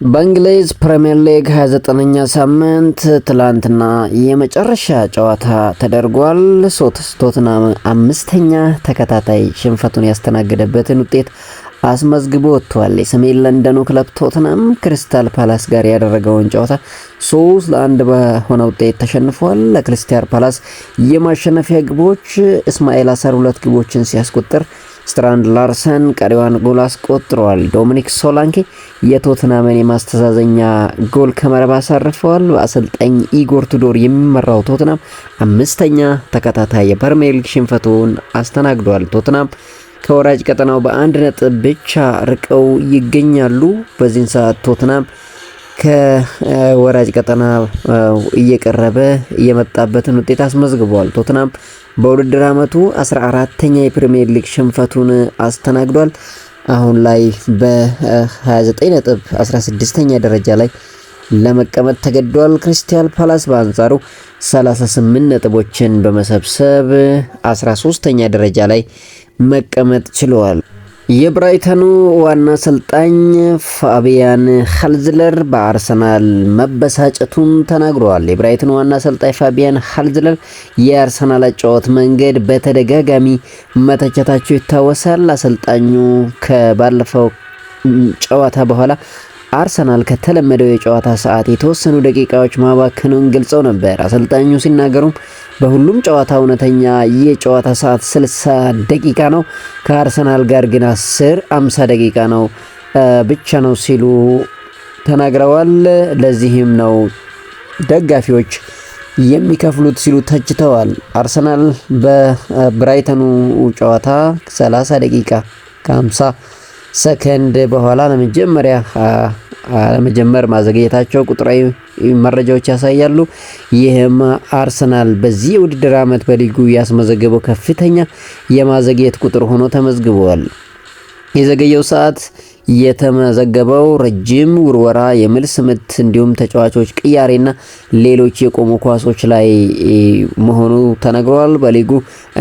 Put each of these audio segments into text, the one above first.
በእንግሊዝ ፕሪሚየር ሊግ 29ኛ ሳምንት ትላንትና የመጨረሻ ጨዋታ ተደርጓል። ቶትናም አምስተኛ ተከታታይ ሽንፈቱን ያስተናገደበትን ውጤት አስመዝግቦ ወጥቷል። የሰሜን ለንደኑ ክለብ ቶትናም ክሪስታል ፓላስ ጋር ያደረገውን ጨዋታ 3-1 በሆነ ውጤት ተሸንፏል። ለክሪስታል ፓላስ የማሸነፊያ ግቦች እስማኤል አሰር 2 ግቦችን ሲያስቆጥር ስትራንድ ላርሰን ቀሪዋን ጎል አስቆጥሯል። ዶሚኒክ ሶላንኬ የቶትናምን የማስተዛዘኛ ጎል ከመረብ አሳርፈዋል። በአሰልጣኝ ኢጎር ቱዶር የሚመራው ቶትናም አምስተኛ ተከታታይ የፕሪሚየር ሊግ ሽንፈቱን አስተናግዷል። ቶትናም ከወራጅ ቀጠናው በአንድ ነጥብ ብቻ ርቀው ይገኛሉ። በዚህን ሰዓት ቶትናም ከወራጅ ቀጠና እየቀረበ የመጣበትን ውጤት አስመዝግቧል። ቶትናም በውድድር ዓመቱ 14ኛ የፕሪሚየር ሊግ ሽንፈቱን አስተናግዷል። አሁን ላይ በ29 ነጥብ 16ኛ ደረጃ ላይ ለመቀመጥ ተገዷል። ክሪስታል ፓላስ በአንጻሩ 38 ነጥቦችን በመሰብሰብ 13ኛ ደረጃ ላይ መቀመጥ ችሏል። የብራይተኑ ዋና አሰልጣኝ ፋቢያን ሃልዝለር በአርሰናል መበሳጨቱን ተናግሯል። የብራይተኑ ዋና አሰልጣኝ ፋቢያን ሃልዝለር የአርሰናል አጨዋወት መንገድ በተደጋጋሚ መተቸታቸው ይታወሳል። አሰልጣኙ ከባለፈው ጨዋታ በኋላ አርሰናል ከተለመደው የጨዋታ ሰዓት የተወሰኑ ደቂቃዎች ማባከኑን ገልጸው ነበር። አሰልጣኙ ሲናገሩም በሁሉም ጨዋታ እውነተኛ የጨዋታ ሰዓት 60 ደቂቃ ነው፣ ከአርሰናል ጋር ግን 50 ደቂቃ ነው ብቻ ነው ሲሉ ተናግረዋል። ለዚህም ነው ደጋፊዎች የሚከፍሉት ሲሉ ተችተዋል። አርሰናል በብራይተኑ ጨዋታ 30 ደቂቃ ከ50 ሰከንድ በኋላ ለመጀመር ማዘግየታቸው ቁጥራዊ መረጃዎች ያሳያሉ። ይህም አርሰናል በዚህ የውድድር ዓመት በሊጉ ያስመዘገበው ከፍተኛ የማዘግየት ቁጥር ሆኖ ተመዝግቧል። የዘገየው ሰዓት የተመዘገበው ረጅም ውርወራ፣ የመልስ ምት እንዲሁም ተጫዋቾች ቅያሬና ሌሎች የቆሙ ኳሶች ላይ መሆኑ ተነግሯል። በሊጉ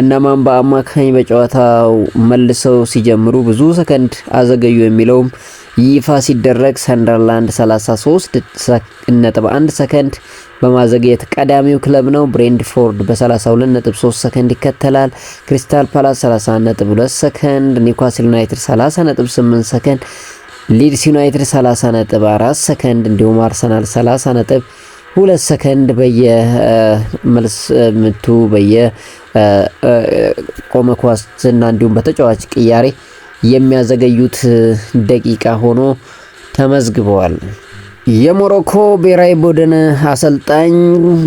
እነማን በአማካኝ በጨዋታው መልሰው ሲጀምሩ ብዙ ሰከንድ አዘገዩ የሚለውም ይፋ ሲደረግ ሰንደርላንድ 33.1 ሰከንድ በማዘግየት ቀዳሚው ክለብ ነው። ብሬንትፎርድ በ32.3 ሰከንድ ይከተላል። ክሪስታል ፓላስ 31.2 ሰከንድ፣ ኒውካስል ዩናይትድ 30.8 ሰከንድ፣ ሊድስ ዩናይትድ 30.4 ሰከንድ እንዲሁም አርሰናል 30.2 ሰከንድ በየመልስ ምቱ በየቆመ ኳስና እንዲሁም በተጫዋች ቅያሬ የሚያዘገዩት ደቂቃ ሆኖ ተመዝግበዋል። የሞሮኮ ብሔራዊ ቡድን አሰልጣኝ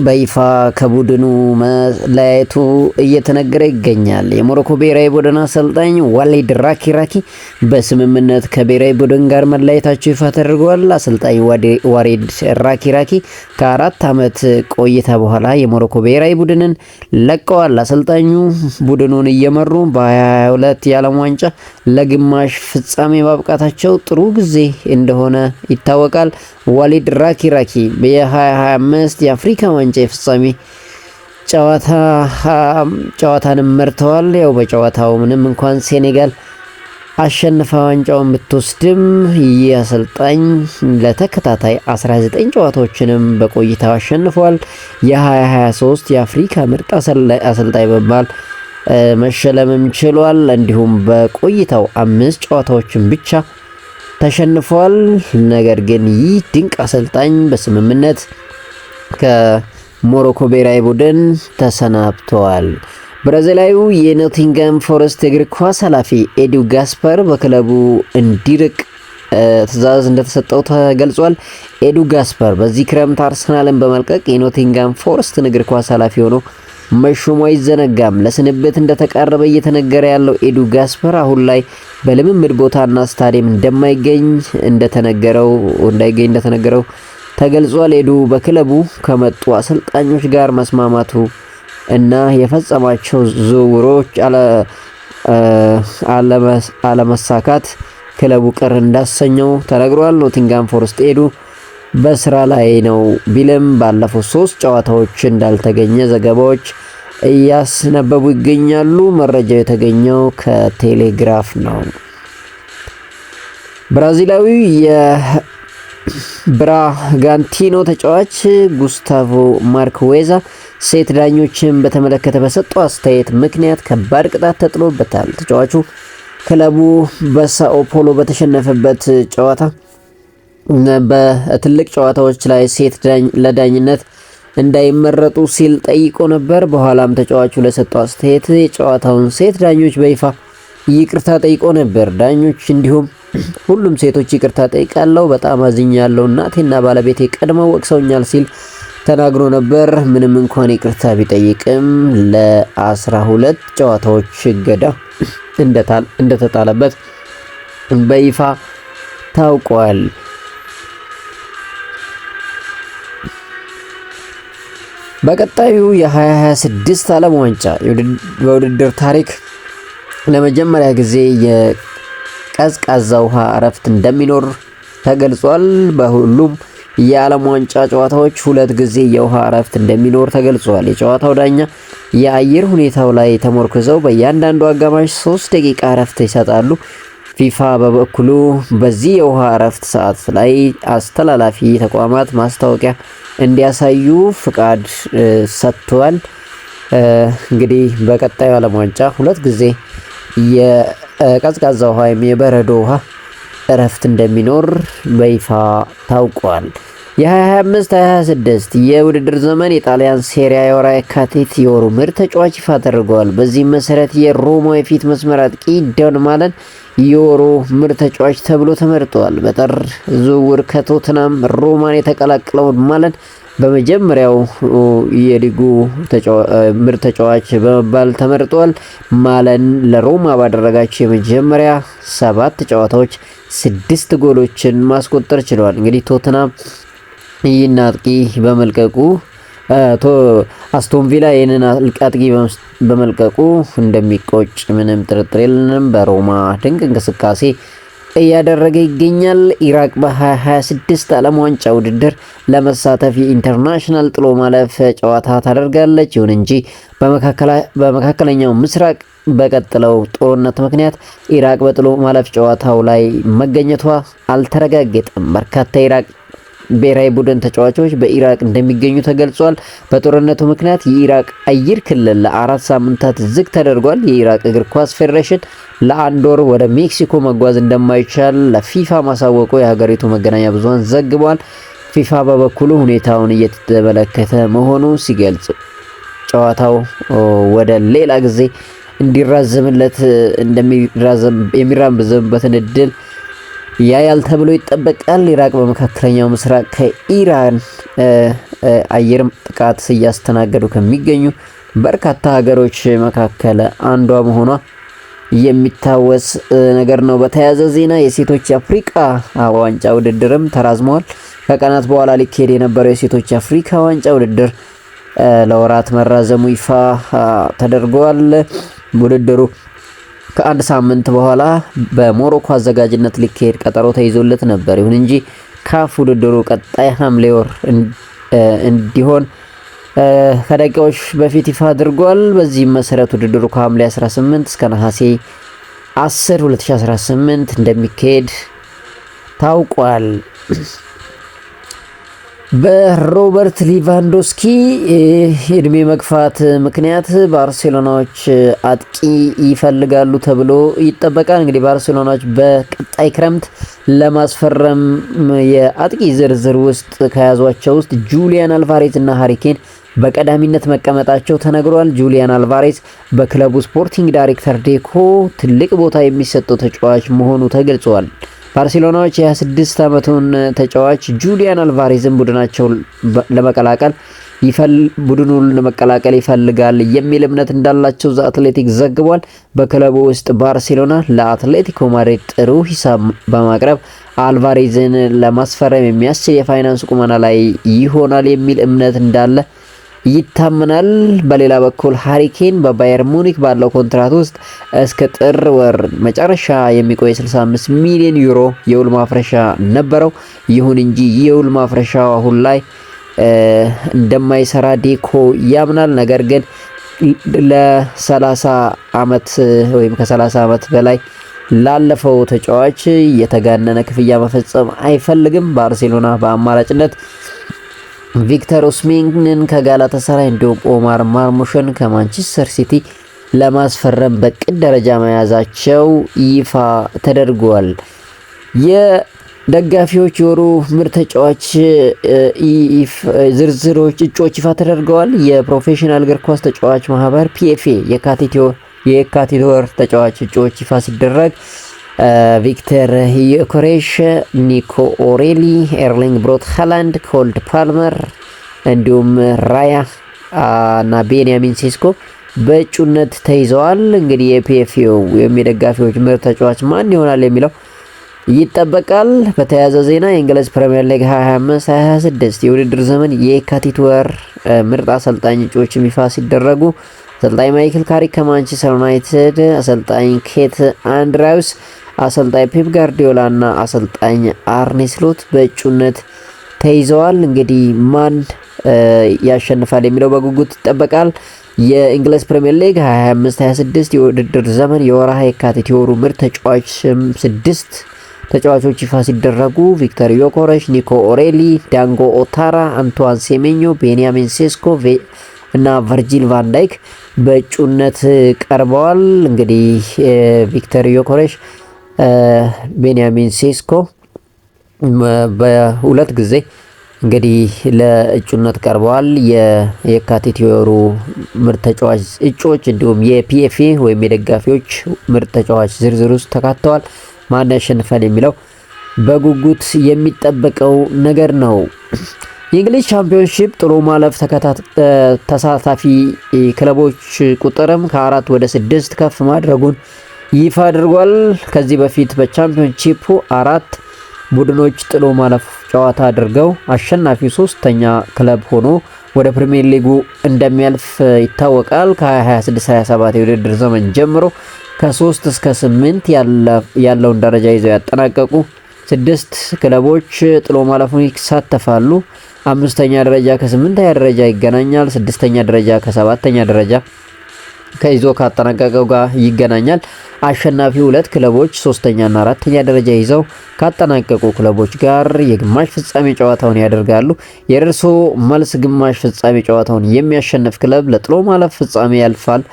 በይፋ ከቡድኑ መለያየቱ እየተነገረ ይገኛል። የሞሮኮ ብሔራዊ ቡድን አሰልጣኝ ዋሊድ ራኪራኪ በስምምነት ከብሔራዊ ቡድን ጋር መለያየታቸው ይፋ ተደርገዋል። አሰልጣኝ ዋሊድ ራኪራኪ ከ4 ዓመት ቆይታ በኋላ የሞሮኮ ብሔራዊ ቡድንን ለቀዋል። አሰልጣኙ ቡድኑን እየመሩ በ22 የዓለም ዋንጫ ለግማሽ ፍጻሜ ማብቃታቸው ጥሩ ጊዜ እንደሆነ ይታወቃል። ዋሊድ ራኪራኪ በ2025 የአፍሪካ ዋንጫ የፍጻሜ ጨዋታንም መርተዋል። ያው በጨዋታው ምንም እንኳን ሴኔጋል አሸንፋ ዋንጫውን ብትወስድም ይህ አሰልጣኝ ለተከታታይ 19 ጨዋታዎችንም በቆይታው አሸንፈዋል። የ2023 የአፍሪካ ምርጥ አሰልጣኝ በመባል መሸለምም ችሏል። እንዲሁም በቆይታው 5 ጨዋታዎችን ብቻ ተሸንፏል። ነገር ግን ይህ ድንቅ አሰልጣኝ በስምምነት ከሞሮኮ ብሔራዊ ቡድን ተሰናብተዋል። ብራዚላዊው የኖቲንጋም ፎረስት እግር ኳስ ኃላፊ ኤዱ ጋስፐር በክለቡ እንዲርቅ ትዕዛዝ እንደተሰጠው ተገልጿል። ኤዱ ጋስፐር በዚህ ክረምት አርሰናልን በመልቀቅ የኖቲንጋም ፎረስትን እግር ኳስ ኃላፊ ሆኖ መሾሙ አይዘነጋም። ለስንብት እንደተቃረበ እየተነገረ ያለው ኤዱ ጋስፐር አሁን ላይ በልምምድ ቦታና ስታዲየም እንዳይገኝ እንደተነገረው ተገልጿል። ኤዱ በክለቡ ከመጡ አሰልጣኞች ጋር መስማማቱ እና የፈጸማቸው ዝውውሮች አለመሳካት ክለቡ ቅር እንዳሰኘው ተነግሯል። ኖቲንጋም ፎረስት ኤዱ በስራ ላይ ነው ቢልም ባለፉት 3 ጨዋታዎች እንዳልተገኘ ዘገባዎች እያስነበቡ ይገኛሉ። መረጃው የተገኘው ከቴሌግራፍ ነው። ብራዚላዊ ብራጋንቲኖ ተጫዋች ጉስታቮ ማርክዌዛ ሴት ዳኞችን በተመለከተ በሰጠው አስተያየት ምክንያት ከባድ ቅጣት ተጥሎበታል። ተጫዋቹ ክለቡ በሳኦ ፖሎ በተሸነፈበት ጨዋታ በትልቅ ጨዋታዎች ላይ ሴት ለዳኝነት እንዳይመረጡ ሲል ጠይቆ ነበር። በኋላም ተጫዋቹ ለሰጠው አስተያየት የጨዋታውን ሴት ዳኞች በይፋ ይቅርታ ጠይቆ ነበር። ዳኞች እንዲሁም ሁሉም ሴቶች ይቅርታ ጠይቃለሁ፣ በጣም አዝኛለሁ፣ እናቴና ባለቤቴ ቀድመው ወቅሰውኛል ሲል ተናግሮ ነበር። ምንም እንኳን ይቅርታ ቢጠይቅም ለ12 ጨዋታዎች እገዳ እንደተጣለበት በይፋ ታውቋል። በቀጣዩ የ2026 ዓለም ዋንጫ በውድድር ታሪክ ለመጀመሪያ ጊዜ የቀዝቃዛ ውሃ እረፍት እንደሚኖር ተገልጿል። በሁሉም የዓለም ዋንጫ ጨዋታዎች 2 ጊዜ የውሃ እረፍት እንደሚኖር ተገልጿል። የጨዋታው ዳኛ የአየር ሁኔታው ላይ ተመርኩዘው በእያንዳንዱ አጋማሽ 3 ደቂቃ እረፍት ይሰጣሉ። ፊፋ በበኩሉ በዚህ የውሃ እረፍት ሰዓት ላይ አስተላላፊ ተቋማት ማስታወቂያ እንዲያሳዩ ፍቃድ ሰጥቷል። እንግዲህ በቀጣዩ ዓለም ዋንጫ 2 ጊዜ የቀዝቃዛ ውሃ ወይም የበረዶ ውሃ እረፍት እንደሚኖር በይፋ ታውቋል። የ2025-2026 የውድድር ዘመን የጣሊያን ሴሪያ የወራ የካቲት የወሩ ምርጥ ተጫዋች ይፋ ተደርገዋል። በዚህም መሰረት የሮማ የፊት መስመር አጥቂ ዶን ማለን የወሩ ምርጥ ተጫዋች ተብሎ ተመርጧል። በጥር ዝውውር ከቶትናም ሮማን የተቀላቀለው ማለን በመጀመሪያው የሊጉ ምርጥ ተጫዋች በመባል ተመርጧል። ማለን ለሮማ ባደረጋቸው የመጀመሪያ 7 ጨዋታዎች 6 ጎሎችን ማስቆጠር ችሏል። እንግዲህ ቶትናም ይህን አጥቂ በመልቀቁ አስቶን ቪላ ይህንን አጥቂ በመልቀቁ እንደሚቆጭ ምንም ጥርጥር የለንም። በሮማ ድንቅ እንቅስቃሴ እያደረገ ይገኛል። ኢራቅ በ2026 ዓለም ዋንጫ ውድድር ለመሳተፍ የኢንተርናሽናል ጥሎ ማለፍ ጨዋታ ታደርጋለች። ይሁን እንጂ በመካከለኛው ምስራቅ በቀጥለው ጦርነት ምክንያት ኢራቅ በጥሎ ማለፍ ጨዋታው ላይ መገኘቷ አልተረጋገጠም። በርካታ ኢራቅ ብሔራዊ ቡድን ተጫዋቾች በኢራቅ እንደሚገኙ ተገልጿል። በጦርነቱ ምክንያት የኢራቅ አየር ክልል ለ4 ሳምንታት ዝግ ተደርጓል። የኢራቅ እግር ኳስ ፌዴሬሽን ለ1 ወር ወደ ሜክሲኮ መጓዝ እንደማይቻል ለፊፋ ማሳወቁ የሀገሪቱ መገናኛ ብዙሃን ዘግቧል። ፊፋ በበኩሉ ሁኔታውን እየተመለከተ መሆኑ ሲገልጽ ጨዋታው ወደ ሌላ ጊዜ እንዲራዘምለት የሚራዘምበትን እድል ያያል ተብሎ ይጠበቃል። ኢራቅ በመካከለኛው ምስራቅ ከኢራን አየር ጥቃት እያስተናገዱ ከሚገኙ በርካታ ሀገሮች መካከል አንዷ መሆኗ የሚታወስ ነገር ነው። በተያያዘ ዜና የሴቶች አፍሪካ ዋንጫ ውድድርም ተራዝመዋል። ከቀናት በኋላ ሊካሄድ የነበረው የሴቶች አፍሪካ ዋንጫ ውድድር ለወራት መራዘሙ ይፋ ተደርጓል። ውድድሩ ከአንድ ሳምንት በኋላ በሞሮኮ አዘጋጅነት ሊካሄድ ቀጠሮ ተይዞለት ነበር። ይሁን እንጂ ካፍ ውድድሩ ቀጣይ ሐምሌ ወር እንዲሆን ከደቂቃዎች በፊት ይፋ አድርጓል። በዚህም መሰረት ውድድሩ ከሐምሌ 18 እስከ ነሐሴ 10 2018 እንደሚካሄድ ታውቋል። በሮበርት ሊቫንዶስኪ እድሜ መግፋት ምክንያት ባርሴሎናዎች አጥቂ ይፈልጋሉ ተብሎ ይጠበቃል። እንግዲህ ባርሴሎናዎች በቀጣይ ክረምት ለማስፈረም የአጥቂ ዝርዝር ውስጥ ከያዟቸው ውስጥ ጁሊያን አልቫሬዝ እና ሃሪኬን በቀዳሚነት መቀመጣቸው ተነግሯል። ጁሊያን አልቫሬዝ በክለቡ ስፖርቲንግ ዳይሬክተር ዴኮ ትልቅ ቦታ የሚሰጠው ተጫዋች መሆኑ ተገልጿል። ባርሴሎናዎች የ26 ዓመቱን ተጫዋች ጁሊያን አልቫሬዝን ቡድኑን ለመቀላቀል ይፈልጋል የሚል እምነት እንዳላቸው ዘ አትሌቲክ ዘግቧል። በክለቡ ውስጥ ባርሴሎና ለአትሌቲኮ ማድሪድ ጥሩ ሂሳብ በማቅረብ አልቫሬዝን ለማስፈረም የሚያስችል የፋይናንስ ቁመና ላይ ይሆናል የሚል እምነት እንዳለ ይታመናል። በሌላ በኩል ሃሪኬን በባየር ሙኒክ ባለው ኮንትራት ውስጥ እስከ ጥር ወር መጨረሻ የሚቆይ 65 ሚሊዮን ዩሮ የውል ማፍረሻ ነበረው። ይሁን እንጂ የውል ማፍረሻው አሁን ላይ እንደማይሰራ ዴኮ ያምናል። ነገር ግን ለ30 ዓመት ወይም ከ30 ዓመት በላይ ላለፈው ተጫዋች የተጋነነ ክፍያ መፈጸም አይፈልግም። ባርሴሎና በአማራጭነት ቪክተር ኦስሜንን ከጋላታሳራይ እንዲሁም ኦማር ማርሙሽን ከማንቸስተር ሲቲ ለማስፈረም በቅድ ደረጃ መያዛቸው ይፋ ተደርጓል። የደጋፊዎች የወሩ ምርጥ ተጫዋች ዝርዝሮች እጩዎች ይፋ ተደርገዋል። የፕሮፌሽናል እግር ኳስ ተጫዋች ማህበር ፒኤፍኤ የካቲት ወር ተጫዋች እጩዎች ይፋ ሲደረግ ቪክተር ዮኬሬሽ፣ ኒኮ ኦሬሊ፣ ኤርሊንግ ብሮት ሃላንድ፣ ኮልድ ፓልመር እንዲሁም ራያ እና ቤንያሚን ሴስኮ በእጩነት ተይዘዋል። እንግዲህ የፒኤፍኤው የደጋፊዎች ምርጥ ተጫዋች ማን ይሆናል የሚለው ይጠበቃል። በተያያዘ ዜና የእንግሊዝ ፕሪሚየር ሊግ 2025-2026 የውድድር ዘመን የካቲት ወር ምርጥ አሰልጣኝ እጩዎች ይፋ ሲደረጉ አሰልጣኝ ማይክል ካሪክ ከማንቸስተር ዩናይትድ፣ አሰልጣኝ ኬት አንድራውስ፣ አሰልጣኝ ፔፕ ጋርዲዮላ እና አሰልጣኝ አርኔ ስሎት በእጩነት ተይዘዋል። እንግዲህ ማን ያሸንፋል የሚለው በጉጉት ይጠበቃል። የእንግሊዝ ፕሪሚየር ሊግ 2025-26 የውድድር ዘመን የወርሃ የካቲት የወሩ ምርጥ ተጫዋች 6 ተጫዋቾች ይፋ ሲደረጉ ቪክተር ዮኬሬሽ፣ ኒኮ ኦሬሊ፣ ዳንጎ ኦታራ፣ አንቷን ሴሜኞ፣ ቤንያሚን ሴስኮ እና ቨርጂል ቫን ዳይክ በእጩነት ቀርበዋል። እንግዲህ ቪክተር ዮኬሬሽ፣ ቤንያሚን ሴስኮ በሁለት ጊዜ እንግዲህ ለእጩነት ቀርበዋል። የካቲት የወሩ ምርጥ ተጫዋች እጩዎች እንዲሁም የፒኤፍኤ ወይም የደጋፊዎች ምርጥ ተጫዋች ዝርዝር ውስጥ ተካተዋል። ማን ያሸንፋል የሚለው በጉጉት የሚጠበቀው ነገር ነው። የእንግሊዝ ቻምፒዮንሺፕ ጥሎ ማለፍ ተሳታፊ ክለቦች ቁጥርም ከ4 ወደ 6 ከፍ ማድረጉን ይፋ አድርጓል። ከዚህ በፊት በቻምፒዮንሺፑ 4 ቡድኖች ጥሎ ማለፍ ጨዋታ አድርገው አሸናፊው 3ኛ ክለብ ሆኖ ወደ ፕሪሚየር ሊጉ እንደሚያልፍ ይታወቃል። ከ2026-27 የውድድር ዘመን ጀምሮ ከ3 እስከ 8 ያለውን ደረጃ ይዘው ያጠናቀቁ 6 ክለቦች ጥሎ ማለፉን ይሳተፋሉ። 5ኛ ደረጃ ከ8ኛ ደረጃ ይገናኛል። 6ኛ ደረጃ ከ7ኛ ደረጃ ከይዞ ካጠናቀቀው ጋር ይገናኛል። አሸናፊ 2 ክለቦች 3ኛ እና 4ኛ ደረጃ ይዘው ካጠናቀቁ ክለቦች ጋር የግማሽ ፍጻሜ ጨዋታውን ያደርጋሉ። የደርሶ መልስ ግማሽ ፍጻሜ ጨዋታውን የሚያሸንፍ ክለብ ለጥሎ ማለፍ ፍጻሜ ያልፋል።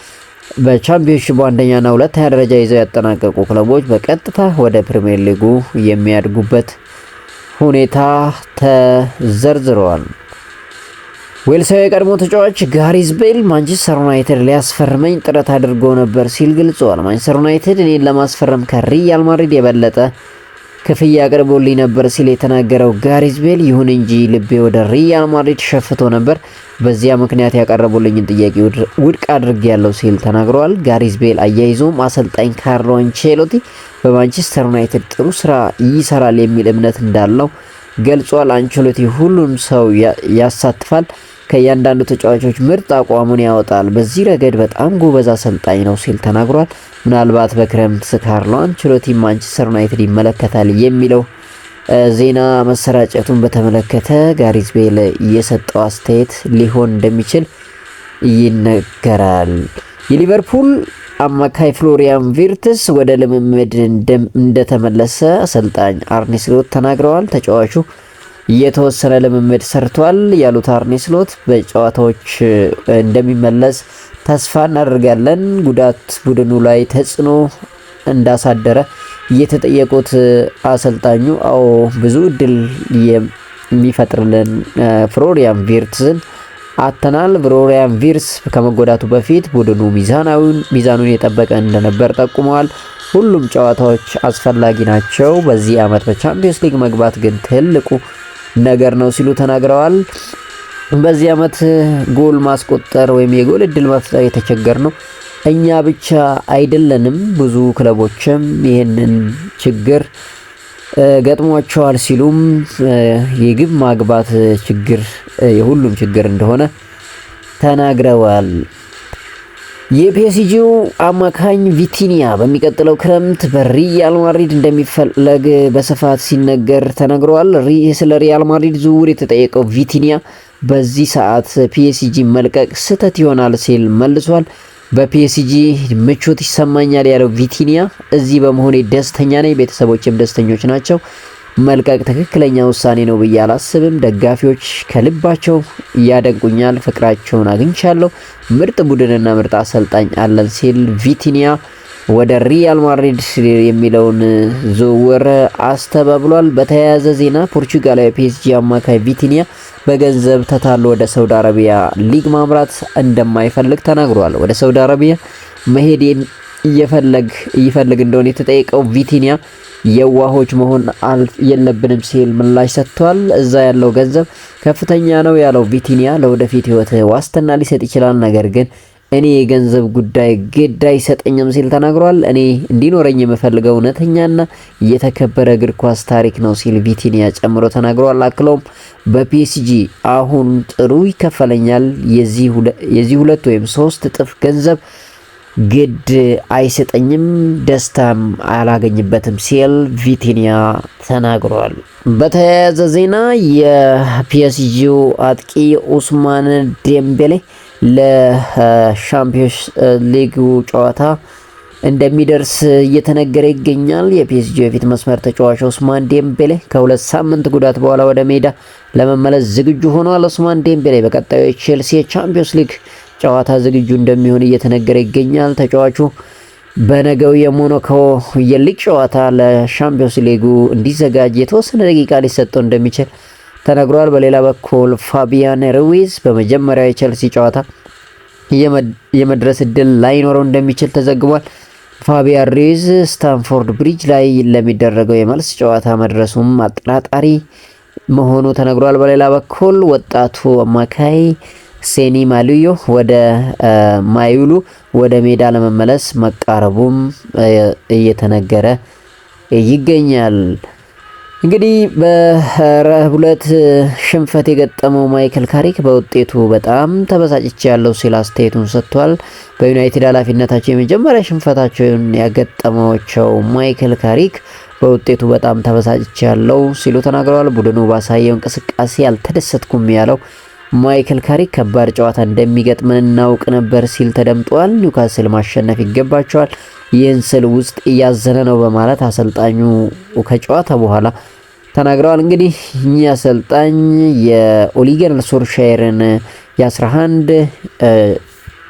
በቻምፒዮንሺፑ 1ኛ እና 2ኛ ደረጃ ይዘው ያጠናቀቁ ክለቦች በቀጥታ ወደ ፕሪሚየር ሊጉ የሚያድጉበት ሁኔታ ተዘርዝረዋል። ዌልሳዊ የቀድሞ ተጫዋች ጋሪዝ ቤል ማንቸስተር ዩናይትድ ሊያስፈርመኝ ጥረት አድርጎ ነበር ሲል ገልጿል። ማንቸስተር ዩናይትድ እኔን ለማስፈረም ከሪያል ማድሪድ የበለጠ ክፍያ አቅርቦልኝ ነበር ሲል የተናገረው ጋሪዝ ቤል፣ ይሁን እንጂ ልቤ ወደ ሪያል ማድሪድ ሸፍቶ ነበር፣ በዚያ ምክንያት ያቀረቡልኝን ጥያቄ ውድቅ አድርጌያለሁ ሲል ተናግሯል። ጋሪዝ ቤል አያይዞም አሰልጣኝ ካርሎ አንቼሎቲ በማንቸስተር ዩናይትድ ጥሩ ስራ ይሰራል የሚል እምነት እንዳለው ገልጿል። አንቼሎቲ ሁሉም ሰው ያሳትፋል፣ ከእያንዳንዱ ተጫዋቾች ምርጥ አቋሙን ያወጣል፣ በዚህ ረገድ በጣም ጎበዝ አሰልጣኝ ነው ሲል ተናግሯል። ምናልባት በክረምት ካርሎ አንቼሎቲ ማንቸስተር ዩናይትድ ይመለከታል የሚለው ዜና መሰራጨቱን በተመለከተ ጋሪዝ ቤል የሰጠው አስተያየት ሊሆን እንደሚችል ይነገራል። የሊቨርፑል አማካይ ፍሎሪያን ቪርትስ ወደ ልምምድ እንደተመለሰ አሰልጣኝ አርኔ ስሎት ተናግረዋል። ተጫዋቹ የተወሰነ ልምምድ ሰርቷል ያሉት አርኔ ስሎት በጨዋታዎች እንደሚመለስ ተስፋ እናደርጋለን። ጉዳት ቡድኑ ላይ ተጽዕኖ እንዳሳደረ የተጠየቁት አሰልጣኙ አዎ ብዙ እድል የሚፈጥርልን ፍሎሪያን ቪርትስን አተናል። ፍሎሪያን ቪርትስ ከመጎዳቱ በፊት ቡድኑ ሚዛኑን የጠበቀ እንደነበር ጠቁመዋል። ሁሉም ጨዋታዎች አስፈላጊ ናቸው፣ በዚህ ዓመት በቻምፒየንስ ሊግ መግባት ግን ትልቁ ነገር ነው ሲሉ ተናግረዋል። በዚህ ዓመት ጎል ማስቆጠር ወይም የጎል እድል መፍጠር የተቸገር ነው እኛ ብቻ አይደለንም፣ ብዙ ክለቦችም ይህንን ችግር ገጥሟቸዋል ሲሉም የግብ ማግባት ችግር የሁሉም ችግር እንደሆነ ተናግረዋል። የፒኤስጂው አማካኝ ቪቲኒያ በሚቀጥለው ክረምት በሪያል ማድሪድ እንደሚፈለግ በስፋት ሲነገር ተነግሯል። ስለ ሪያል ማድሪድ ዝውውር የተጠየቀው ቪቲኒያ በዚህ ሰዓት ፒኤስጂ መልቀቅ ስህተት ይሆናል ሲል መልሷል። በፒኤስጂ ምቾት ይሰማኛል ያለው ቪቲኒያ እዚህ በመሆኔ ደስተኛ ነኝ፣ ቤተሰቦችም ደስተኞች ናቸው። መልቀቅ ትክክለኛ ውሳኔ ነው ብዬ አላስብም። ደጋፊዎች ከልባቸው ያደንቁኛል፣ ፍቅራቸውን አግኝቻለሁ። ምርጥ ቡድንና ምርጥ አሰልጣኝ አለን ሲል ቪቲኒያ ወደ ሪያል ማድሪድ የሚለውን ዝውውር አስተባብሏል። በተያያዘ ዜና ፖርቹጋላዊ ፒኤስጂ አማካይ ቪቲኒያ በገንዘብ ተታሎ ወደ ሳውዲ አረቢያ ሊግ ማምራት እንደማይፈልግ ተናግሯል። ወደ ሳውዲ አረቢያ መሄድን ይፈልግ እንደሆነ የተጠየቀው ቪቲኒያ የዋሆች መሆን የለብንም ሲል ምላሽ ሰጥቷል። እዛ ያለው ገንዘብ ከፍተኛ ነው ያለው ቪቲኒያ ለወደፊት ህይወት ዋስትና ሊሰጥ ይችላል፣ ነገር ግን እኔ የገንዘብ ጉዳይ ግድ አይሰጠኝም ሲል ተናግሯል። እኔ እንዲኖረኝ የምፈልገው እውነተኛና የተከበረ እግር ኳስ ታሪክ ነው ሲል ቪቲኒያ ጨምሮ ተናግሯል። አክሎም በፒኤስጂ አሁን ጥሩ ይከፈለኛል፣ የዚህ 2 ወይም 3 እጥፍ ገንዘብ ግድ አይሰጠኝም፣ ደስታም አላገኝበትም ሲል ቪቲኒያ ተናግሯል። በተያያዘ ዜና የፒኤስጂው አጥቂ ኡስማን ዴምቤሌ ለሻምፒዮንስ ሊግ ጨዋታ እንደሚደርስ እየተነገረ ይገኛል። የፒኤስጂ የፊት መስመር ተጫዋች ኡስማን ዴምቤሌ ከ2 ሳምንት ጉዳት በኋላ ወደ ሜዳ ለመመለስ ዝግጁ ሆኗል። ኡስማን ዴምቤሌ በቀጣዩ የቼልሲ የቻምፒዮንስ ሊግ ጨዋታ ዝግጁ እንደሚሆን እየተነገረ ይገኛል። ተጫዋቹ በነገው የሞናኮ የሊግ ጨዋታ ለሻምፒዮንስ ሊጉ እንዲዘጋጅ የተወሰነ ደቂቃ ሊሰጠው እንደሚችል ተነግሯል። በሌላ በኩል ፋቢያን ሩዊዝ በመጀመሪያው የቼልሲ ጨዋታ የመድረስ እድል ላይኖረው እንደሚችል ተዘግቧል። ፋቢያን ሩዊዝ ስታንፎርድ ብሪጅ ላይ ለሚደረገው የመልስ ጨዋታ መድረሱም አጠራጣሪ መሆኑ ተነግሯል። በሌላ በኩል ወጣቱ አማካይ ሴኒ ማሉዮ ማዩሉ ወደ ሜዳ ለመመለስ መቃረቡም እየተነገረ ይገኛል። እንግዲህ በሁለት ሽንፈት የገጠመው ማይክል ካሪክ በውጤቱ በጣም ተበሳጭቼ ያለው ሲል አስተያየቱን ሰጥቷል። በዩናይትድ ኃላፊነታቸው የመጀመሪያ ሽንፈታቸውን ያገጠማቸው ማይክል ካሪክ በውጤቱ በጣም ተበሳጭቼ ያለው ሲሉ ተናግረዋል። ቡድኑ ባሳየው እንቅስቃሴ አልተደሰትኩም ያለው ማይክል ካሪክ ከባድ ጨዋታ እንደሚገጥመን እናውቅ ነበር ሲል ተደምጧል። ኒውካስል ማሸነፍ ይገባቸዋል፣ ይህን ስል ውስጥ እያዘነ ነው በማለት አሰልጣኙ ከጨዋታ በኋላ ተናግረዋል። እንግዲህ እኚህ አሰልጣኝ የኦሊ ጉናር ሶልሻየርን የ11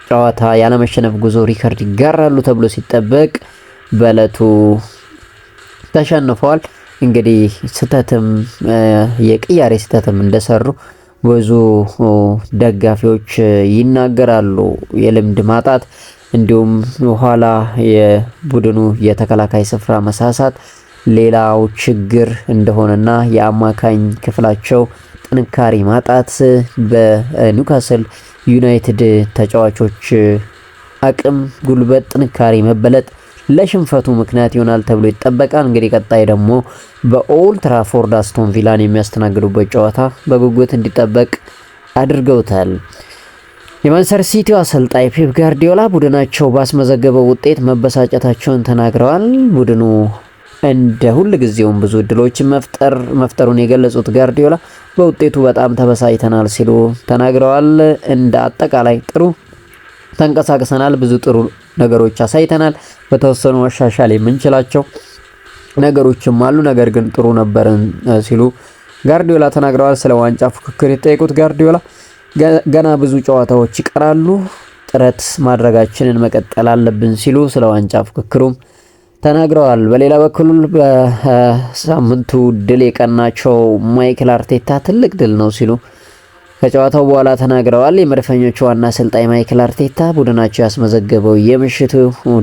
ጨዋታ ያለመሸነፍ ጉዞ ሪከርድ ይጋራሉ ተብሎ ሲጠበቅ በእለቱ ተሸንፈዋል። እንግዲህ ስህተትም የቅያሬ ስህተትም እንደሰሩ ብዙ ደጋፊዎች ይናገራሉ። የልምድ ማጣት እንዲሁም ኋላ የቡድኑ የተከላካይ ስፍራ መሳሳት ሌላው ችግር እንደሆነና የአማካኝ ክፍላቸው ጥንካሬ ማጣት በኒውካስል ዩናይትድ ተጫዋቾች አቅም፣ ጉልበት፣ ጥንካሬ መበለጥ ለሽንፈቱ ምክንያት ይሆናል ተብሎ ይጠበቃል። እንግዲህ ቀጣይ ደግሞ በኦልድ ትራፎርድ አስቶን ቪላን የሚያስተናግዱበት ጨዋታ በጉጉት እንዲጠበቅ አድርገውታል። የማንቸስተር ሲቲው አሰልጣኝ ፔፕ ጋርዲዮላ ቡድናቸው ባስመዘገበው ውጤት መበሳጨታቸውን ተናግረዋል። ቡድኑ እንደ ሁል ጊዜውም ብዙ እድሎችን መፍጠሩን የገለጹት ጋርዲዮላ በውጤቱ በጣም ተበሳጭተናል ሲሉ ተናግረዋል። እንደ አጠቃላይ ጥሩ ተንቀሳቅሰናል፣ ብዙ ጥሩ ነገሮች አሳይተናል፣ በተወሰኑ መሻሻል የምንችላቸው ነገሮችም አሉ፣ ነገር ግን ጥሩ ነበርን ሲሉ ጋርዲዮላ ተናግረዋል። ስለ ዋንጫ ፉክክር የተጠየቁት ጋርዲዮላ ገና ብዙ ጨዋታዎች ይቀራሉ፣ ጥረት ማድረጋችንን መቀጠል አለብን ሲሉ ስለ ዋንጫ ፉክክሩም ተናግረዋል። በሌላ በኩል በሳምንቱ ድል የቀናቸው ማይክል አርቴታ ትልቅ ድል ነው ሲሉ ከጨዋታው በኋላ ተናግረዋል። የመድፈኞቹ ዋና አሰልጣኝ ማይክል አርቴታ ቡድናቸው ያስመዘገበው የምሽቱ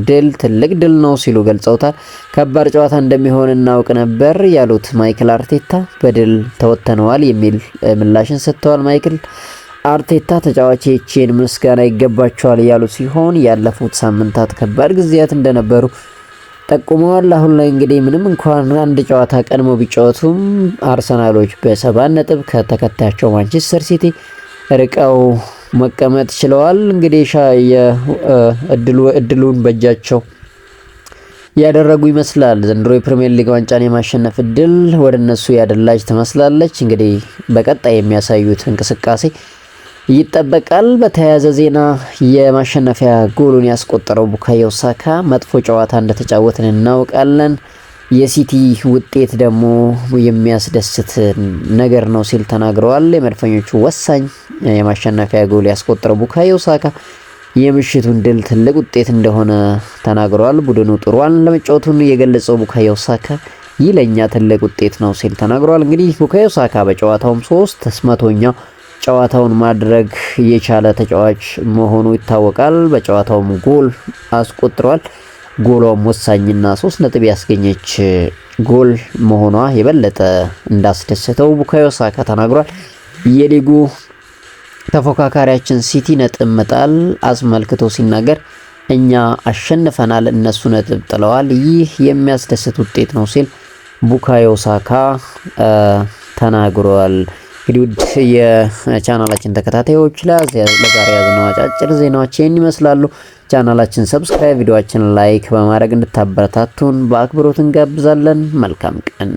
ድል ትልቅ ድል ነው ሲሉ ገልጸውታል። ከባድ ጨዋታ እንደሚሆን እናውቅ ነበር ያሉት ማይክል አርቴታ በድል ተወጥተነዋል የሚል ምላሽን ሰጥተዋል። ማይክል አርቴታ ተጫዋቾቼን ምስጋና ይገባቸዋል ያሉ ሲሆን ያለፉት ሳምንታት ከባድ ጊዜያት እንደነበሩ ጠቁመዋል። አሁን ላይ እንግዲህ ምንም እንኳን አንድ ጨዋታ ቀድሞ ቢጫወቱም አርሰናሎች በ7 ነጥብ ከተከታያቸው ማንቸስተር ሲቲ ርቀው መቀመጥ ችለዋል። እንግዲህ እድሉን በእጃቸው ያደረጉ ይመስላል። ዘንድሮ የፕሪሚየር ሊግ ዋንጫን የማሸነፍ እድል ወደ እነሱ ያደላች ትመስላለች። እንግዲህ በቀጣይ የሚያሳዩት እንቅስቃሴ ይጠበቃል። በተያያዘ ዜና የማሸነፊያ ጎሉን ያስቆጠረው ቡካዮ ሳካ መጥፎ ጨዋታ እንደተጫወትን እናውቃለን። የሲቲ ውጤት ደግሞ የሚያስደስት ነገር ነው ሲል ተናግረዋል። የመድፈኞቹ ወሳኝ የማሸነፊያ ጎል ያስቆጠረው ቡካዮ ሳካ የምሽቱን ድል ትልቅ ውጤት እንደሆነ ተናግረዋል። ቡድኑ ጥሩን ለመጫወቱን የገለጸው ቡካዮ ሳካ ይህ ለኛ ትልቅ ውጤት ነው ሲል ተናግረዋል። እንግዲህ ቡካዮ ሳካ በጨዋታውም 300ኛ ጨዋታውን ማድረግ የቻለ ተጫዋች መሆኑ ይታወቃል። በጨዋታውም ጎል አስቆጥሯል። ጎሏም ወሳኝና 3 ነጥብ ያስገኘች ጎል መሆኗ የበለጠ እንዳስደሰተው ቡካዮ ሳካ ተናግሯል። የሊጉ ተፎካካሪያችን ሲቲ ነጥብ መጣል አስመልክቶ ሲናገር እኛ አሸንፈናል፣ እነሱ ነጥብ ጥለዋል፣ ይህ የሚያስደስት ውጤት ነው ሲል ቡካዮ ሳካ ተናግሯል። እንግዲህ ውድ የቻናላችን ተከታታዮች ለዛሬ ያዝነው አጫጭር ዜናዎች ይህን ይመስላሉ። ቻናላችን ሰብስክራይብ፣ ቪዲዮአችን ላይክ በማድረግ እንድታበረታቱን በአክብሮት እንጋብዛለን። መልካም ቀን